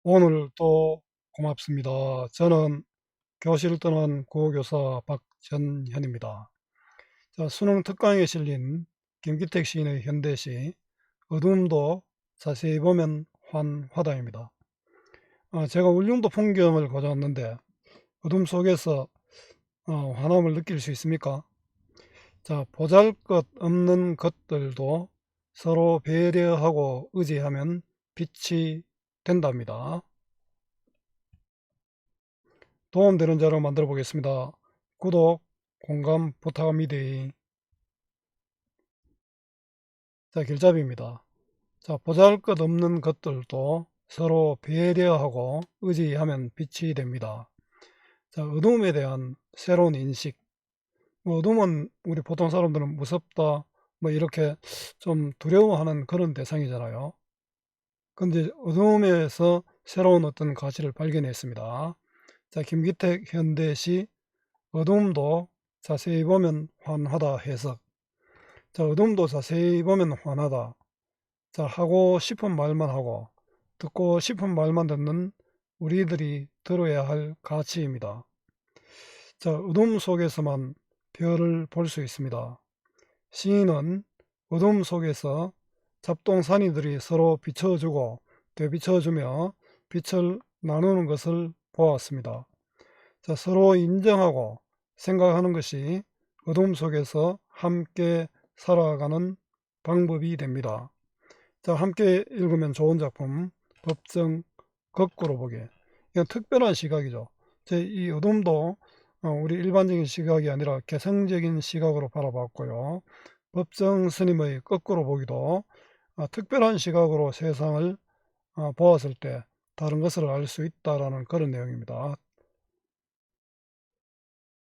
오늘도 고맙습니다. 저는 교실을 떠난 국어교사 박전현입니다. 자, 수능 특강에 실린 김기택 시인의 현대시 어두움도 자세히 보면 환하다입니다. 제가 울릉도 풍경을 가져왔는데 어둠 속에서 환함을 느낄 수 있습니까? 자, 보잘것없는 것들도 서로 배려하고 의지하면 빛이 된답니다. 도움되는 자료 만들어 보겠습니다. 구독, 공감 부탁합니다. 자, 길잡이입니다. 자, 보잘것없는 것들도 서로 배려하고 의지하면 빛이 됩니다. 자, 어둠에 대한 새로운 인식. 어둠은 우리 보통 사람들은 무섭다, 이렇게 좀 두려워하는 그런 대상이잖아요. 근데 어둠에서 새로운 어떤 가치를 발견했습니다. 자, 김기택 현대시 어둠도 자세히 보면 환하다 해석. 자, 어둠도 자세히 보면 환하다. 자, 하고 싶은 말만 하고 듣고 싶은 말만 듣는 우리들이 들어야 할 가치입니다. 자, 어둠 속에서만 별을 볼 수 있습니다. 시인은 어둠 속에서 잡동사니들이 서로 비춰주고 되비춰주며 빛을 나누는 것을 보았습니다. 자, 서로 인정하고 생각하는 것이 어둠 속에서 함께 살아가는 방법이 됩니다. 자, 함께 읽으면 좋은 작품 법정 거꾸로 보기. 이건 특별한 시각이죠. 이 어둠도 우리 일반적인 시각이 아니라 개성적인 시각으로 바라봤고요. 법정 스님의 거꾸로 보기도 특별한 시각으로 세상을 보았을 때 다른 것을 알 수 있다라는 그런 내용입니다.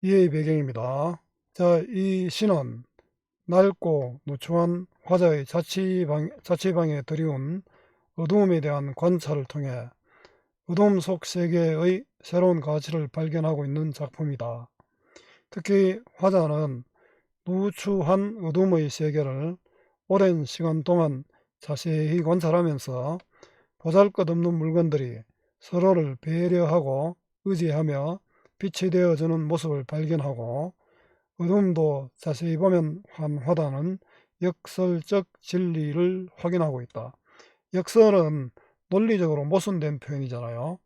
이해의 배경입니다. 자, 이 시는 낡고 누추한 화자의 자취방에 들이운 어두움에 대한 관찰을 통해 어두움 속 세계의 새로운 가치를 발견하고 있는 작품이다. 특히 화자는 누추한 어둠의 세계를 오랜 시간 동안 자세히 관찰하면서 보잘것없는 물건들이 서로를 배려하고 의지하며 빛이 되어주는 모습을 발견하고 어둠도 자세히 보면 환하다는 역설적 진리를 확인하고 있다. 역설은 논리적으로 모순된 표현이잖아요.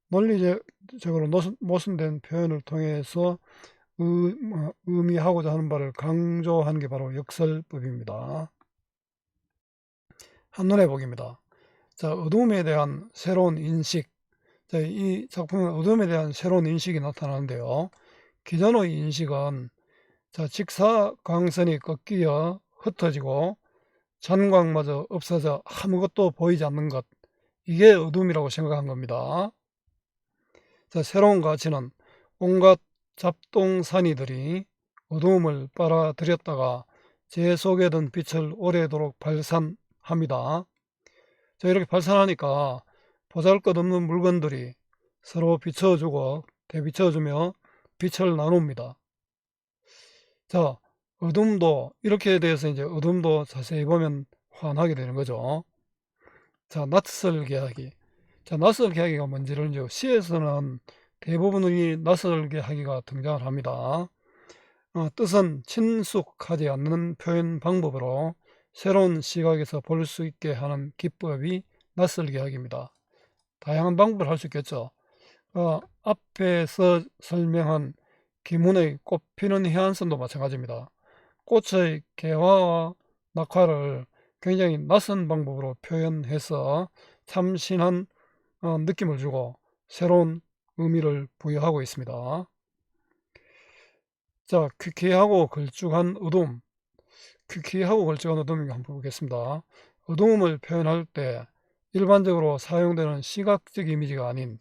논리적으로 모순된 표현을 통해서 의미하고자 하는 바를 강조하는 게 바로 역설법입니다. 한눈에 보기입니다. 자, 어둠에 대한 새로운 인식. 자, 이 작품은 어둠에 대한 새로운 인식이 나타나는데요. 기존의 인식은 자, 직사광선이 꺾여 흩어지고 전광마저 없어져 아무것도 보이지 않는 것, 이게 어둠이라고 생각한 겁니다. 자, 새로운 가치는 온갖 잡동사니들이 어두움을 빨아들였다가 제 속에 든 빛을 오래도록 발산합니다. 자, 이렇게 발산하니까 보잘것없는 물건들이 서로 비춰주고 대비춰주며 빛을 나눕니다. 자, 어둠도 이렇게 돼서 이제 어둠도 자세히 보면 환하게 되는 거죠. 자, 낯설게 하기. 자, 낯설게 하기가 뭔지를 이제 시에서는 대부분의 낯설게 하기가 등장을 합니다. 뜻은 친숙하지 않는 표현 방법으로 새로운 시각에서 볼 수 있게 하는 기법이 낯설게 하기입니다. 다양한 방법을 할 수 있겠죠. 앞에서 설명한 기문의 꽃피는 해안선도 마찬가지입니다. 꽃의 개화와 낙화를 굉장히 낯선 방법으로 표현해서 참신한 느낌을 주고 새로운 의미를 부여하고 있습니다. 자, 퀴퀴하고 걸쭉한 어둠. 퀴퀴하고 걸쭉한 어둠을 한번 보겠습니다. 어둠을 표현할 때 일반적으로 사용되는 시각적 이미지가 아닌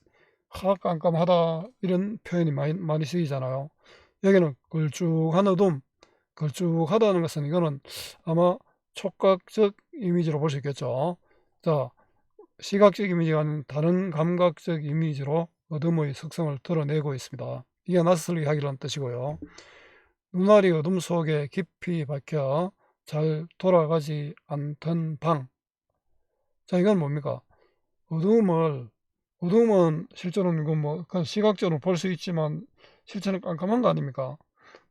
깜깜하다 이런 표현이 많이 쓰이잖아요. 여기는 걸쭉한 어둠, 걸쭉하다는 것은 이거는 아마 촉각적 이미지로 볼 수 있겠죠. 자, 시각적 이미지가 아닌 다른 감각적 이미지로 어둠의 속성을 드러내고 있습니다. 이게 낯설게 하기라는 뜻이고요. 눈알이 어둠 속에 깊이 박혀 잘 돌아가지 않던 방. 자, 이건 뭡니까? 어둠을 어둠은 실제로는 이거 뭐 그냥 시각적으로 볼 수 있지만 실체는 깜깜한 거 아닙니까?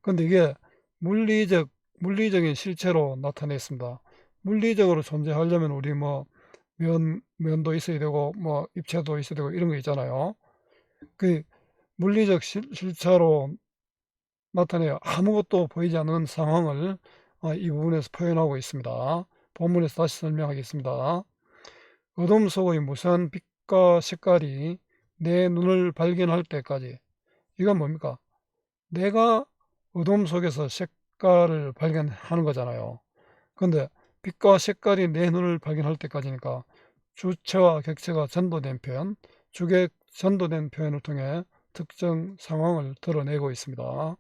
근데 이게 물리적인 실체로 나타냈습니다. 물리적으로 존재하려면 우리 뭐 면도 있어야 되고 뭐 입체도 있어야 되고 이런 거 있잖아요. 그 물리적 실체로 나타내요. 아무것도 보이지 않는 상황을 이 부분에서 표현하고 있습니다. 본문에서 다시 설명하겠습니다. 어둠 속의 무수한 빛과 색깔이 내 눈을 발견할 때까지. 이건 뭡니까? 내가 어둠 속에서 색깔을 발견하는 거잖아요. 근데 빛과 색깔이 내 눈을 발견할 때까지니까 주체와 객체가 전도된 표현, 주객 전도된 표현을 통해 특정 상황을 드러내고 있습니다.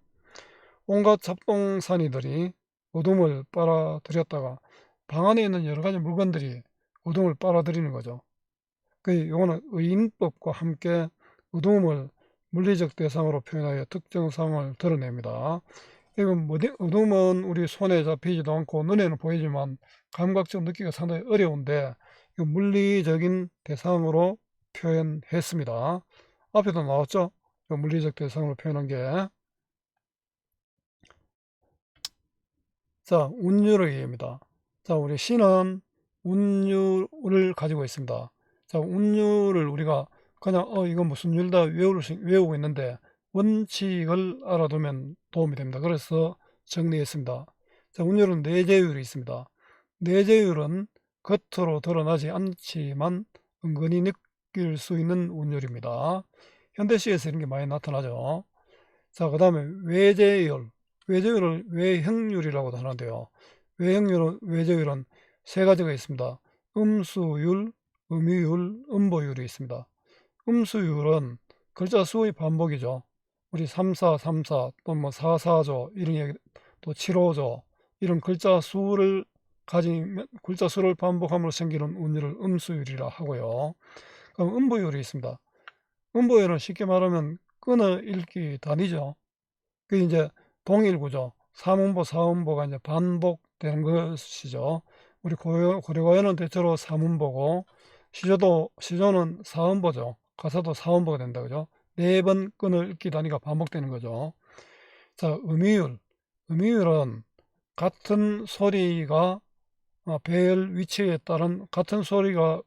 온갖 잡동사니들이 어둠을 빨아들였다가 방 안에 있는 여러 가지 물건들이 어둠을 빨아들이는 거죠. 요거는 의인법과 함께 어둠을 물리적 대상으로 표현하여 특정 상황을 드러냅니다. 이건 어둠은 우리 손에 잡히지도 않고 눈에는 보이지만 감각적으로 느끼기가 상당히 어려운데 물리적인 대상으로 표현했습니다. 앞에도 나왔죠? 물리적 대상으로 표현한 게. 자, 운율의 예입니다. 자, 우리 시는 운율을 가지고 있습니다. 자, 운율을 우리가 그냥 이건 무슨 율다 외우고 있는데 원칙을 알아두면 도움이 됩니다. 그래서 정리했습니다. 자, 운율은 내재율이 있습니다. 내재율은 겉으로 드러나지 않지만 은근히 느낄 수 있는 운율입니다. 현대시에서 이런 게 많이 나타나죠. 자, 그 다음에 외재율. 외재율을 외형률이라고도 하는데요. 외재율은 세 가지가 있습니다. 음수율, 음유율, 음보율이 있습니다. 음수율은 글자 수의 반복이죠. 우리 34, 34, 또 뭐 44조, 이런 얘기, 또 75조, 이런 글자 수를 반복함으로 생기는 운율을 음수율이라 하고요. 그럼 음보율이 있습니다. 음보율은 쉽게 말하면 끊어 읽기 단위죠. 그게 이제 동일구조, 3음보, 4음보가 이제 반복되는 것이죠. 우리 고려가요는 대체로 3음보고, 시조는 4음보죠. 가사도 4음보가 된다, 그죠? 4번 끈을 읽기 단위가 반복되는 거죠. 자, 음이율은 같은 소리가 같은 소리가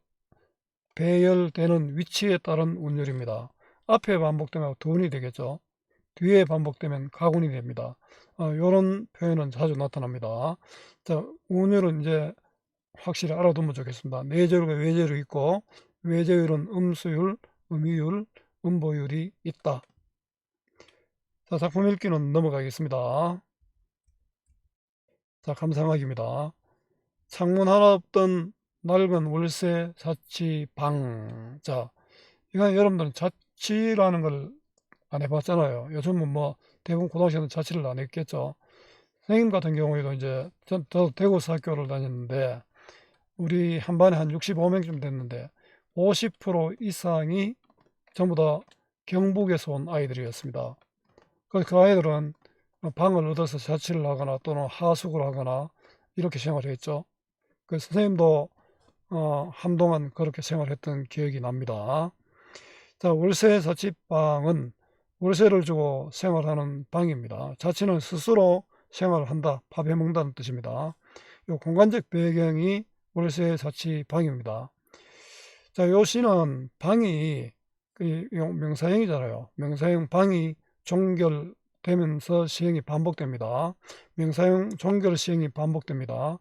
배열되는 위치에 따른 운율입니다. 앞에 반복되면 도운이 되겠죠. 뒤에 반복되면 가군이 됩니다. 이런 표현은 자주 나타납니다. 자, 운율은 이제 확실히 알아두면 좋겠습니다. 내재율과 외재율이 있고, 외재율은 음수율, 음유율, 음보율이 있다. 자, 작품 읽기는 넘어가겠습니다. 자, 감상하기입니다. 창문 하나 없던 낡은 월세 자취방. 자, 이건 여러분들은 자취라는 걸 안 해봤잖아요. 요즘은 뭐 대부분 고등학생은 자취를 안 했겠죠. 선생님 같은 경우에도 이제 저도 대구에서 학교를 다녔는데 우리 한 반에 한 65명쯤 됐는데 50% 이상이 전부 다 경북에서 온 아이들이었습니다. 그래서 그 아이들은 방을 얻어서 자취를 하거나 또는 하숙을 하거나 이렇게 생활을 했죠. 그래서 선생님도 한동안 그렇게 생활했던 기억이 납니다. 자, 월세 자취방은 월세를 주고 생활하는 방입니다. 자취는 스스로 생활을 한다, 밥해 먹는다는 뜻입니다. 이 공간적 배경이 월세 자취방입니다. 자, 요 시는 방이 명사형이잖아요. 명사형 방이 종결되면서 시행이 반복됩니다. 명사형 종결 시행이 반복됩니다.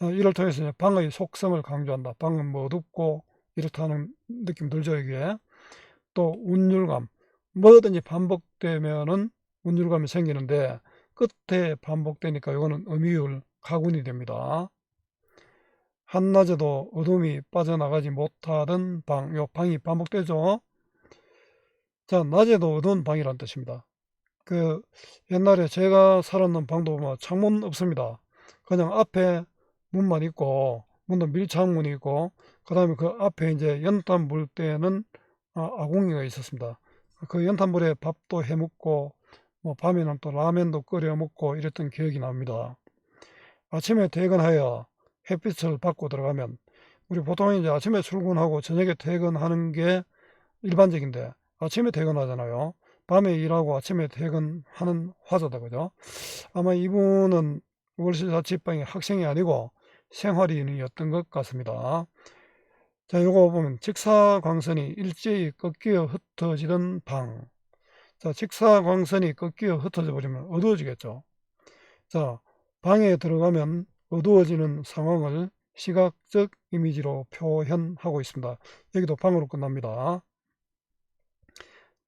이를 통해서 방의 속성을 강조한다. 방은 뭐 어둡고 이렇다는 느낌 들죠, 이게. 또 운율감, 뭐든지 반복되면은 운율감이 생기는데 끝에 반복되니까 이거는 음이율, 가군이 됩니다. 한낮에도 어둠이 빠져나가지 못하던 방, 요 방이 반복되죠. 자, 낮에도 어두운 방이란 뜻입니다. 옛날에 제가 살았던 방도 보면 창문 없습니다. 그냥 앞에 문만 있고, 문도 밀창문이 있고, 그 다음에 그 앞에 이제 연탄 불 때는 아궁이가 있었습니다. 그 연탄불에 밥도 해 먹고 뭐 밤에는 또 라면도 끓여 먹고 이랬던 기억이 납니다. 아침에 퇴근하여 햇빛을 받고 들어가면 우리 보통 이제 아침에 출근하고 저녁에 퇴근하는 게 일반적인데 아침에 퇴근하잖아요. 밤에 일하고 아침에 퇴근하는 화자다, 그죠? 아마 이분은 월세 자취방의 학생이 아니고 생활인이었던 것 같습니다. 자, 요거 보면 직사광선이 일제히 꺾여 흩어지던 방. 자, 직사광선이 꺾여 흩어져 버리면 어두워지겠죠. 자, 방에 들어가면 어두워지는 상황을 시각적 이미지로 표현하고 있습니다. 여기도 방으로 끝납니다.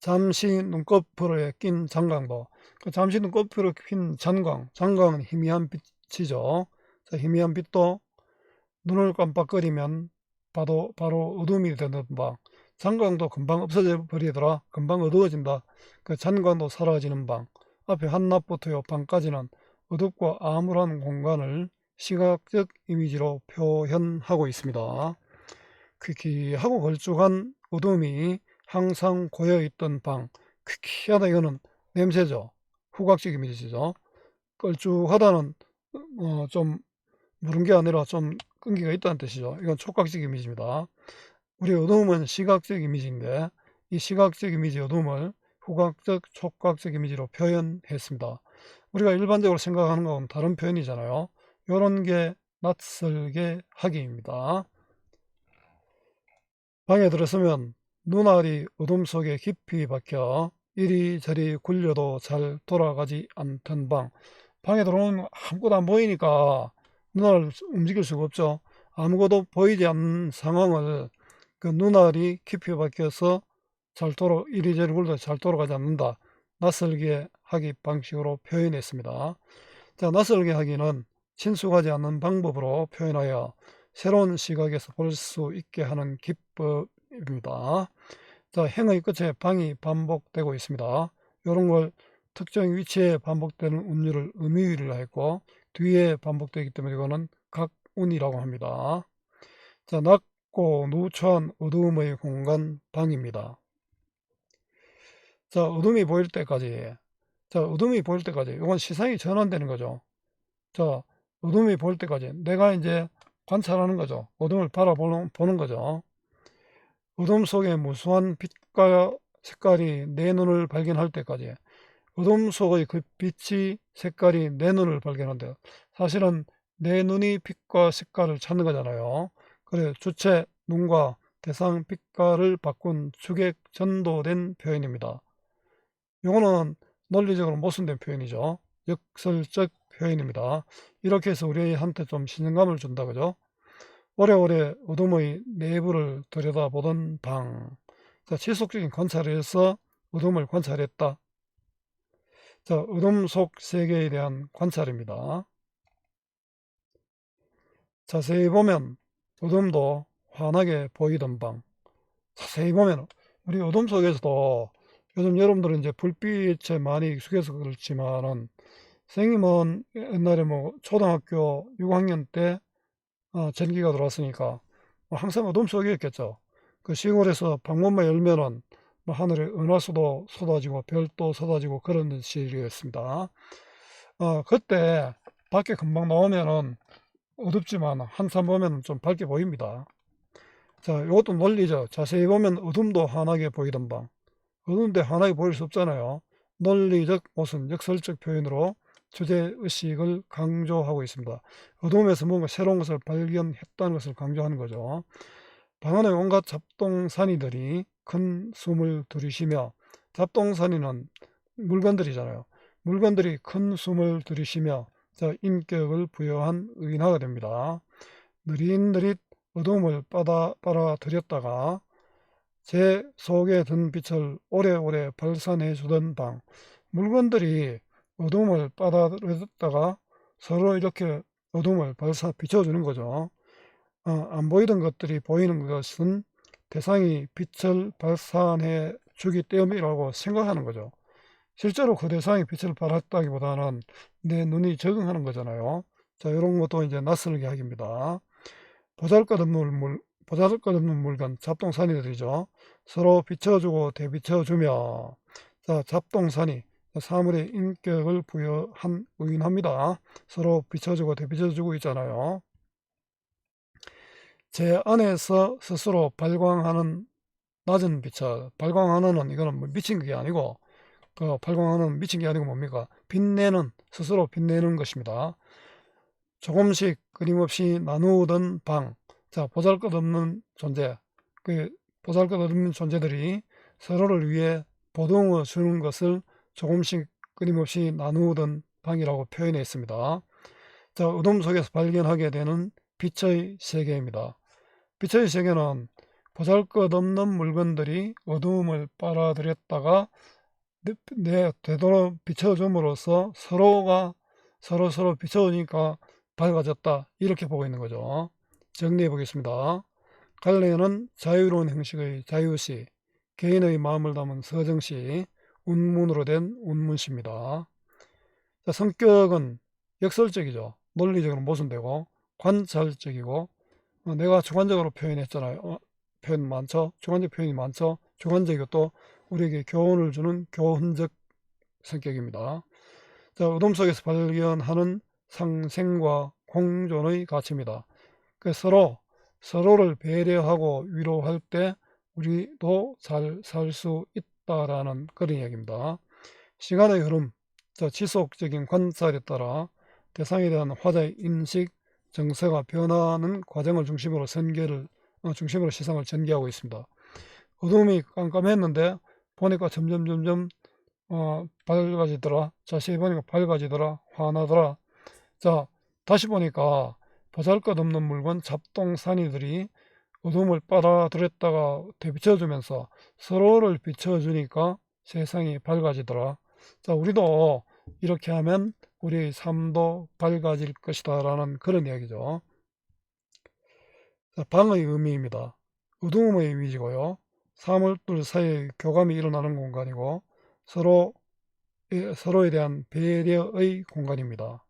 잠시 눈꺼풀에 낀 잔광도. 잠시 눈꺼풀에 낀 잔광은 희미한 빛이죠. 자, 희미한 빛도 눈을 깜빡거리면 바로 어둠이 되는 방. 잔광도 금방 없어져 버리더라. 금방 어두워진다. 그 잔광도 사라지는 방. 앞에 한낮부터 옆방까지는 어둡고 암울한 공간을 시각적 이미지로 표현하고 있습니다. 퀴퀴하고 걸쭉한 어둠이 항상 고여있던 방. 퀴퀴하다, 이거는 냄새죠. 후각적 이미지죠. 걸쭉하다는 좀 무른 게 아니라 좀 끈기가 있다는 뜻이죠. 이건 촉각적 이미지입니다. 우리 어둠은 시각적 이미지인데 이 시각적 이미지 어둠을 후각적, 촉각적 이미지로 표현했습니다. 우리가 일반적으로 생각하는 건 다른 표현이잖아요. 이런 게 낯설게 하기입니다. 방에 들어서면 눈알이 어둠 속에 깊이 박혀 이리저리 굴려도 잘 돌아가지 않던 방. 방에 들어오면 아무것도 안 보이니까 눈알을 움직일 수가 없죠. 아무것도 보이지 않는 상황을 그 눈알이 깊이 박혀서 이리저리 굴려도 잘 돌아가지 않는다. 낯설게 하기 방식으로 표현했습니다. 자, 낯설게 하기는 친숙하지 않는 방법으로 표현하여 새로운 시각에서 볼 수 있게 하는 기법입니다. 자, 행의 끝에 방이 반복되고 있습니다. 이런 걸 특정 위치에 반복되는 운율을 음유를 했고 뒤에 반복되기 때문에 이거는 각운이라고 합니다. 자, 낮고 누추한 어두움의 공간 방입니다. 자, 어둠이 보일 때까지. 자, 어둠이 보일 때까지. 이건 시선이 전환되는 거죠. 자, 어둠이 보일 때까지 내가 이제 관찰하는 거죠. 어둠을 바라보는 거죠. 어둠 속에 무수한 빛과 색깔이 내 눈을 발견할 때까지. 어둠 속의 그 빛이 색깔이 내 눈을 발견한대요. 사실은 내 눈이 빛과 색깔을 찾는 거잖아요. 그래, 주체 눈과 대상 빛깔을 바꾼 주객 전도된 표현입니다. 이거는 논리적으로 모순된 표현이죠. 역설적 표현입니다. 이렇게 해서 우리한테 좀 신선감을 준다, 그죠? 오래오래 어둠의 내부를 들여다보던 방. 자, 지속적인 관찰을 해서 어둠을 관찰했다. 자, 어둠 속 세계에 대한 관찰입니다. 자세히 보면 어둠도 환하게 보이던 방. 자세히 보면 우리 어둠 속에서도 요즘 여러분들은 이제 불빛에 많이 익숙해서 그렇지만은 선생님은 옛날에 뭐 초등학교 6학년 때 전기가 들어왔으니까 뭐 항상 어둠 속이었겠죠. 그 시골에서 방문만 열면은 뭐 하늘에 은하수도 쏟아지고 별도 쏟아지고 그런 시기였습니다. 그때 밖에 금방 나오면은 어둡지만 한참 보면 좀 밝게 보입니다. 자, 이것도 논리죠. 자세히 보면 어둠도 환하게 보이던 방. 어두운데 환하게 보일 수 없잖아요. 논리적 모순, 역설적 표현으로 주제의식을 강조하고 있습니다. 어둠에서 뭔가 새로운 것을 발견했다는 것을 강조하는 거죠. 방 안에 온갖 잡동사니들이 큰 숨을 들이쉬며, 잡동사니는 물건들이잖아요. 물건들이 큰 숨을 들이쉬며 인격을 부여한 의인화가 됩니다. 느릿느릿 어둠을 빨아들였다가 제 속에 든 빛을 오래오래 발산해 주던 방. 물건들이 어둠을 빨아들였다가 서로 이렇게 어둠을 비춰주는 거죠. 안 보이던 것들이 보이는 것은 대상이 빛을 발산해 주기 때문이라고 생각하는 거죠. 실제로 그 대상이 빛을 발했다기보다는 내 눈이 적응하는 거잖아요. 자, 이런 것도 이제 낯설게 하기입니다. 보잘것없는 물건, 잡동사니들이죠. 서로 비춰주고 대비춰주며, 자, 잡동사니, 사물의 인격을 부여한 의인합니다. 서로 비춰주고 대비춰주고 있잖아요. 제 안에서 스스로 발광하는 낮은 빛을 발광하는 이거는 뭐 미친 게 아니고 그 발광하는 미친 게 아니고 뭡니까? 빛내는 스스로 빛내는 것입니다. 조금씩 끊임없이 나누던 방. 자, 보잘것없는 존재. 그 보잘것없는 존재들이 서로를 위해 보듬어 주는 것을 조금씩 끊임없이 나누던 방이라고 표현했습니다. 자, 어둠 속에서 발견하게 되는 빛의 세계입니다. 빛의 세계는 보잘것없는 물건들이 어두움을 빨아들였다가 되도록 비춰줌으로써 서로가 서로 비춰주니까 밝아졌다. 이렇게 보고 있는 거죠. 정리해 보겠습니다. 갈래는 자유로운 형식의 자유시, 개인의 마음을 담은 서정시, 운문으로 된 운문시입니다. 자, 성격은 역설적이죠. 논리적으로 모순되고 관찰적이고 내가 주관적으로 표현했잖아요. 표현 많죠. 주관적 표현이 많죠. 주관적이고 또 우리에게 교훈을 주는 교훈적 성격입니다. 자, 어둠 속에서 발견하는 상생과 공존의 가치입니다. 그 서로를 배려하고 위로할 때 우리도 잘 살 수 있다라는 그런 이야기입니다. 시간의 흐름, 자, 지속적인 관찰에 따라 대상에 대한 화자의 인식, 정서가 변화하는 과정을 중심으로 시상을 전개하고 있습니다. 어둠이 깜깜했는데 보니까 점점 밝아지더라. 자세히 보니까 밝아지더라. 환하더라. 자, 다시 보니까 보잘것없는 물건 잡동사니들이 어둠을 빨아들였다가 되비춰주면서 서로를 비춰주니까 세상이 밝아지더라. 자, 우리도 이렇게 하면 우리의 삶도 밝아질 것이다 라는 그런 이야기죠. 자, 방의 의미입니다. 어두움의 이미지고요. 사물들 사이에 교감이 일어나는 공간이고 서로에 대한 배려의 공간입니다.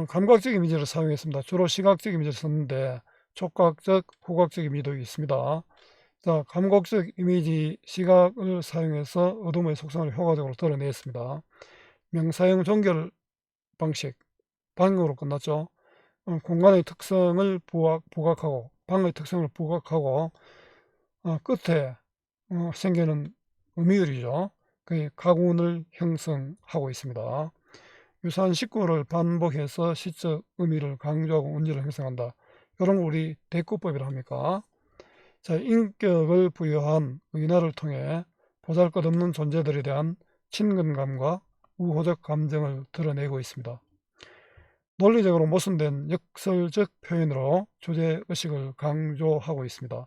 감각적 이미지를 사용했습니다. 주로 시각적 이미지를 썼는데 촉각적, 후각적 이미지도 있습니다. 자, 감각적 이미지 시각을 사용해서 어둠의 속성을 효과적으로 드러냈습니다. 명사형 종결 방식, 방으로 끝났죠. 공간의 특성을 부각하고 방의 특성을 부각하고 끝에 생기는 의미들이죠. 그 가군을 형성하고 있습니다. 유사한 식구를 반복해서 시적 의미를 강조하고 운지를 형성한다. 이런 걸 우리 대꾸법이라 합니까? 자, 인격을 부여한 의나를 통해 보잘것없는 존재들에 대한 친근감과 우호적 감정을 드러내고 있습니다. 논리적으로 모순된 역설적 표현으로 주제의식을 강조하고 있습니다.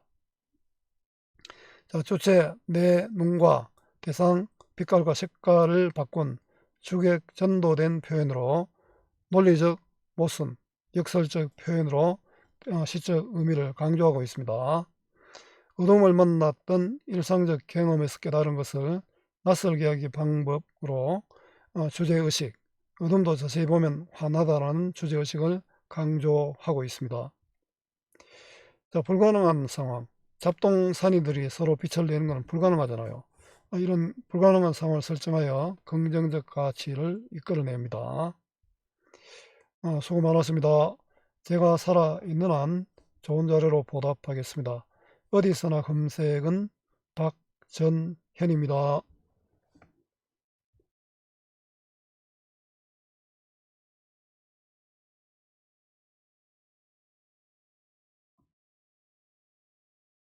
자, 주체, 내 눈과 대상, 빛깔과 색깔을 바꾼 주객 전도된 표현으로 논리적 모순, 역설적 표현으로 시적 의미를 강조하고 있습니다. 어둠을 만났던 일상적 경험에서 깨달은 것을 낯설게 하기 방법으로 주제의식, 어둠도 자세히 보면 환하다라는 주제의식을 강조하고 있습니다. 자, 불가능한 상황. 잡동사니들이 서로 빛을 내는 것은 불가능하잖아요. 이런 불가능한 상황을 설정하여 긍정적 가치를 이끌어냅니다. 수고 많았습니다. 제가 살아있는 한 좋은 자료로 보답하겠습니다. 어디서나 검색은 박전현입니다.